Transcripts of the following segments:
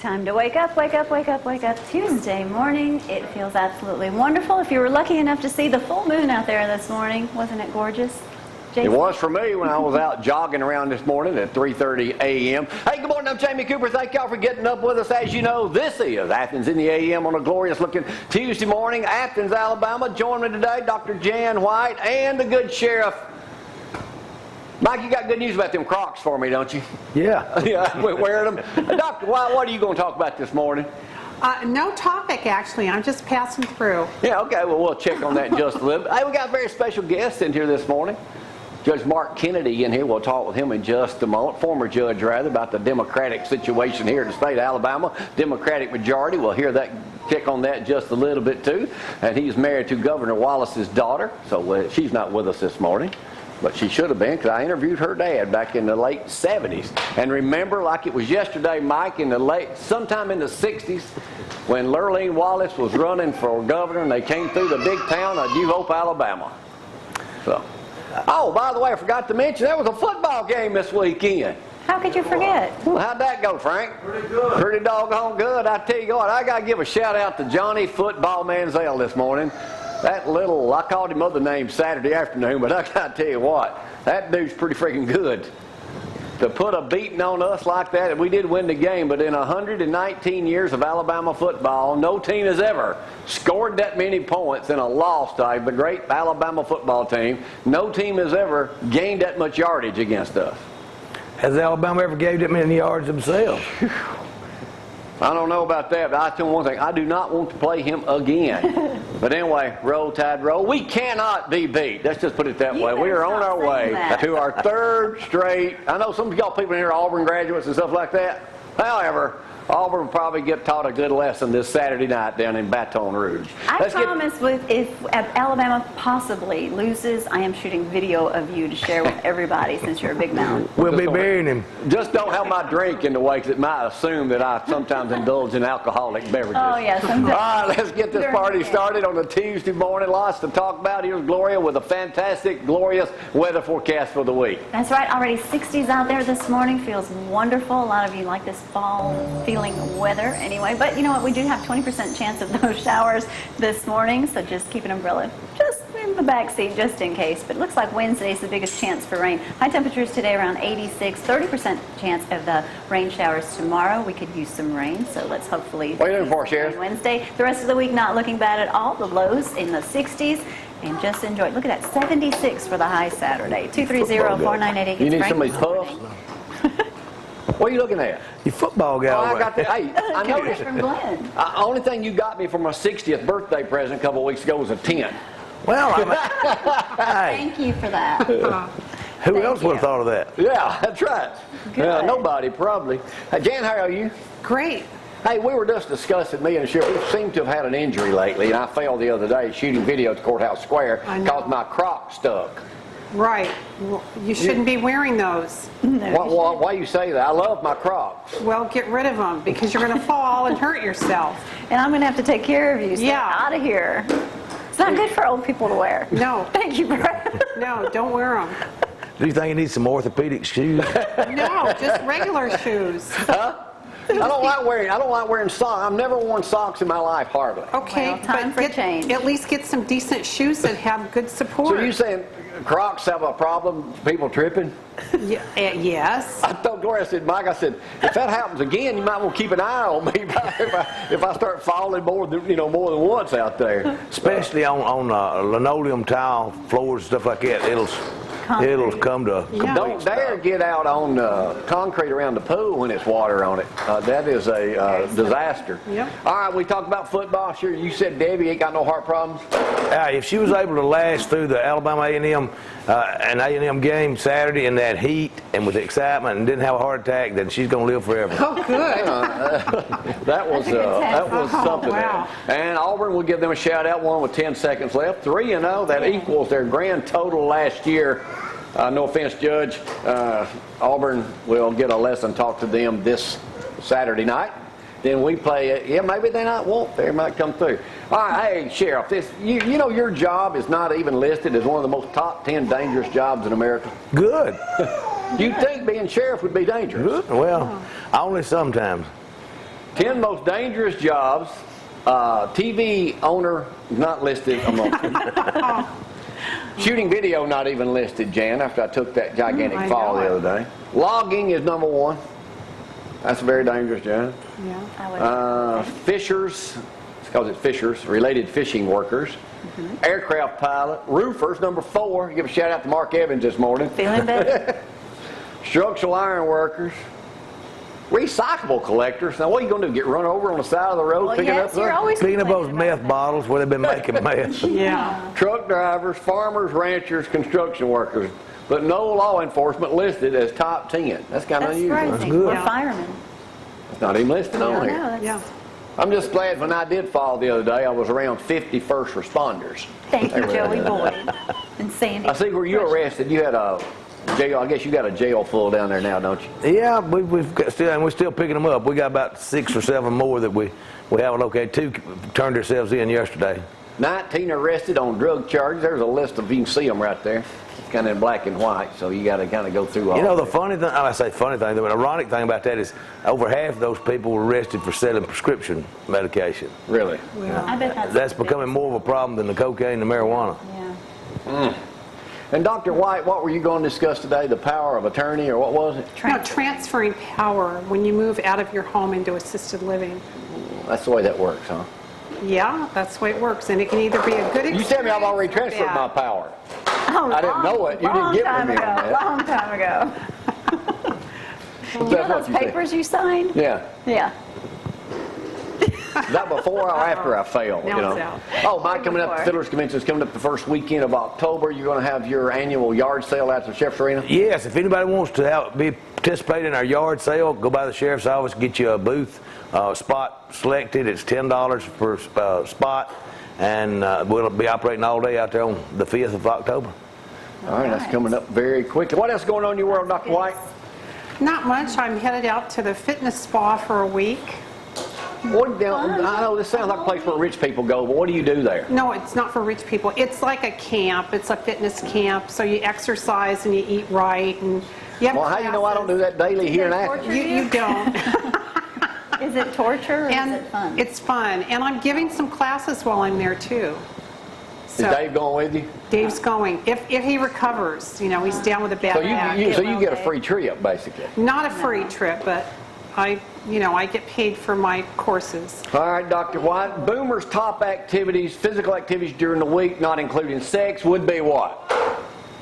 Time to wake up, wake up, wake up, wake up. Tuesday morning. It feels absolutely wonderful. If you were lucky enough to see the full moon out there this morning, wasn't it gorgeous? Jason? It was for me when I was out jogging around this morning at 3:30 a.m. Hey, good morning. I'm Jamie Cooper. Thank y'all for getting up with us. As you know, this is Athens in the a.m. on a glorious-looking Tuesday morning. Athens, Alabama. Join me today, Dr. Jan White and the good sheriff. Mike, you got good news about them Crocs for me, don't you? Yeah. Yeah, we're wearing them. Dr. White, what are you going to talk about this morning? No topic, actually. I'm just passing through. Yeah, okay. Well, we'll check on that in just a little bit. Hey, we got a very special guest in here this morning. Judge Mark Kennedy in here. We'll talk with him in just a moment. Former judge, rather, about the Democratic situation here in the state of Alabama. Democratic majority. We'll hear that, check on that just a little bit, too. And he's married to Governor Wallace's daughter. So she's not with us this morning. But she should have been, because I interviewed her dad back in the late 70s. And remember, like it was yesterday, Mike, sometime in the 60s, when Lurleen Wallace was running for governor, and they came through the big town of New Hope, Alabama. So, oh, by the way, I forgot to mention, there was a football game this weekend. How could you forget? Well, how'd that go, Frank? Pretty good. Pretty doggone good. I tell you what, I got to give a shout out to Johnny Football Manziel this morning. That little, I called him other names Saturday afternoon, but I got to tell you what, that dude's pretty freaking good. To put a beating on us like that, and we did win the game, but in 119 years of Alabama football, no team has ever scored that many points in a loss to the great Alabama football team. No team has ever gained that much yardage against us. Has Alabama ever gave that many yards themselves? I don't know about that, but I tell you one thing, I do not want to play him again. But anyway, roll, Tide, roll. We cannot be beat. Let's just put it that way. We are on our way to our third straight. I know some of y'all people in here are Auburn graduates and stuff like that. However, Auburn will probably get taught a good lesson this Saturday night down in Baton Rouge. I promise if Alabama possibly loses, I am shooting video of you to share with everybody since you're a big mouth. We'll be burying him. Just don't have my drink in the way, because it might assume that I sometimes indulge in alcoholic beverages. Oh, yes. All right, let's get this party started on a Tuesday morning. Lots to talk about. Here's Gloria with a fantastic, glorious weather forecast for the week. That's right. Already 60s out there this morning. Feels wonderful. A lot of you like this fall feeling weather anyway. But you know what? We do have 20% chance of those showers this morning. So just keep an umbrella just in the back seat just in case. But it looks like Wednesday's the biggest chance for rain. High temperatures today around 86. 30% chance of the rain showers tomorrow. We could use some rain. So let's hopefully... What are you looking for, Sheriff? Wednesday. The rest of the week not looking bad at all. The lows in the 60s. And just enjoy it. Look at that, 76 for the high Saturday. 230-4988. You need some of these puffs? What are you looking at? You football guy. Oh, I got that. Hey, I noticed From Glenn. only thing you got me for my 60th birthday present a couple of weeks ago was a 10. Well, hey, Thank you for that. who else would have thought of that? Yeah, that's right. Good. Nobody, probably. Jan, how are you? Great. Hey, we were just discussing, me and the sheriff, we seem to have had an injury lately, and I fell the other day shooting video at the courthouse square I know. because my croc stuck. Right. Well, you shouldn't be wearing those. Why you say that? I love my crocs. Well, get rid of them because you're going to fall and hurt yourself. And I'm going to have to take care of you. So Yeah. out of here. It's not good for old people to wear. No. Thank you, Brad. No, don't wear them. Do you think you need some orthopedic shoes? No, just regular shoes. I don't like wearing socks. I've never worn socks in my life, hardly. Okay, Well, time but for change. at least get some decent shoes that have good support. So you saying Crocs have a problem, people tripping? Yes. I told Gloria, I said, Mike, I said, if that happens again, you might want to keep an eye on me if I start falling more than once out there. Especially on linoleum tile floors, stuff like that. It'll come to Yeah. Don't dare get out on concrete around the pool when it's water on it. That is a disaster. Yep. All right, we talked about football. Sure, you said Debbie ain't got no heart problems. If she was able to last through the Alabama A&M game Saturday in that heat and with excitement and didn't have a heart attack, then she's going to live forever. Oh, good. That was something. Wow. And Auburn will give them a shout out. One with 10 seconds left. 3-0. That equals their grand total last year. No offense, Judge. Auburn will get a lesson taught to them this Saturday night. Then we play, maybe they not won't. They might come through. All right, hey, Sheriff, you know your job is not even listed as one of the most top 10 dangerous jobs in America. Good. You'd think being sheriff would be dangerous. Good. Well, only sometimes. 10 most dangerous jobs. TV owner not listed among them. Shooting video not even listed, Jan, after I took that gigantic I fall know the it. other day. Logging is number 1. That's very dangerous, Jan. Yeah. I would. Fishers, it's because it's fishers, related fishing workers. Aircraft pilot. Roofers, number 4. Give a shout out to Mark Evans this morning. Feeling better? Structural iron workers. Recyclable collectors. Now, what are you going to do? Get run over on the side of the road Well, picking yes, up you're stuff? always Picking up those complaining about meth that. bottles where they've been making meth. Yeah. Truck drivers, farmers, ranchers, construction workers, but no law enforcement listed as top 10. That's kind of That's unusual. surprising. good. We're Yeah. firemen. It's not even listed I on know, here. that's- Yeah. I'm just glad when I did fall the other day, I was around 50 first responders. Thank you, They were Joey there. Boyd and Sandy. I see where you arrested. You had a jail. I guess you got a jail full down there now, don't you? Yeah, we've got still, and we're still picking them up. We got about 6 or 7 more that we haven't located. 2 turned themselves in yesterday. 19 arrested on drug charges. There's a list of, you can see them right there. It's kind of in black and white, so you got to kind of go through all You know, the that. funny thing, I say funny thing, the ironic thing about that is over half of those people were arrested for selling prescription medication. Really? I bet That's becoming more of a problem than the cocaine and the marijuana. Yeah. And Dr. White, what were you going to discuss today? The power of attorney, or what was it? No, transferring power when you move out of your home into assisted living. That's the way that works, huh? Yeah, that's the way it works, and it can either be a good experience. You tell me I've already or transferred my bad. power. Oh, I didn't know it. You didn't get with me on that. Long time ago. You know That's what those you said. papers you signed? Yeah. Yeah. Is that before or after I failed? Now you know? it's out. Oh, Mike, coming up, the Before. Fiddler's Convention is coming up the first weekend of October. You're going to have your annual yard sale at the Sheriff's Arena? Yes, if anybody wants to participate in our yard sale, go by the sheriff's office, get you a booth, spot selected. It's $10 per spot, and we'll be operating all day out there on the 5th of October. All right, that's coming up very quickly. What else is going on in your world, Dr. White? Not much. I'm headed out to the fitness spa for a week. What, now, I know this sounds like a place where rich people go, but what do you do there? No, it's not for rich people. It's like a camp. It's a fitness camp. So you exercise and you eat right, and you have Well, how do you know I don't do that daily here in Athens? You don't. Is it torture or And is it fun? it's fun. And I'm giving some classes while I'm there too. Is So Dave going with you? Dave's going. If he recovers, you know, he's down with a bad So back. you get a free trip, basically. Not a free trip, but I get paid for my courses. All right, Dr. White. Boomer's top activities, physical activities during the week, not including sex, would be what?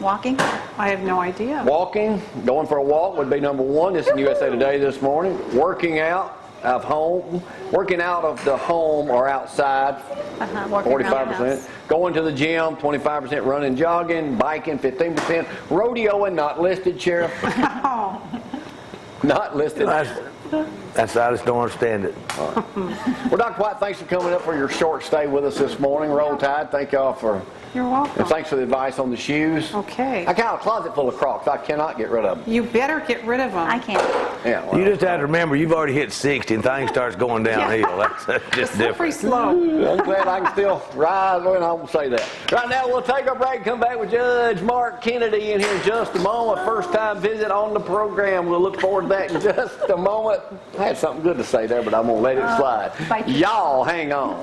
Walking? I have no idea. Walking, going for a walk would be number 1. This is in USA Today this morning. Working out of home, working out of the home or outside, Walking around the 45%. house. Going to the gym, 25%. Running, jogging, biking, 15%. Rodeoing, not listed, Sheriff. Oh, Not listed. That's I just don't understand it. Well, Dr. White, thanks for coming up for your short stay with us this morning. Roll Tide. Thank y'all for, you're welcome. and thanks for the advice on the shoes. Okay. I got a closet full of Crocs. I cannot get rid of them. You better get rid of them. I can't. Yeah, well, You just have to remember, you've already hit 60 and things starts going downhill. That's just Slippery different. slope. I'm glad I can still rise when I won't say that. Right now, we'll take our break and come back with Judge Mark Kennedy in here in just a moment. First time visit on the program. We'll look forward to that in just a moment. I had something good to say there, but I'm going to let it slide. bite your- Y'all hang on.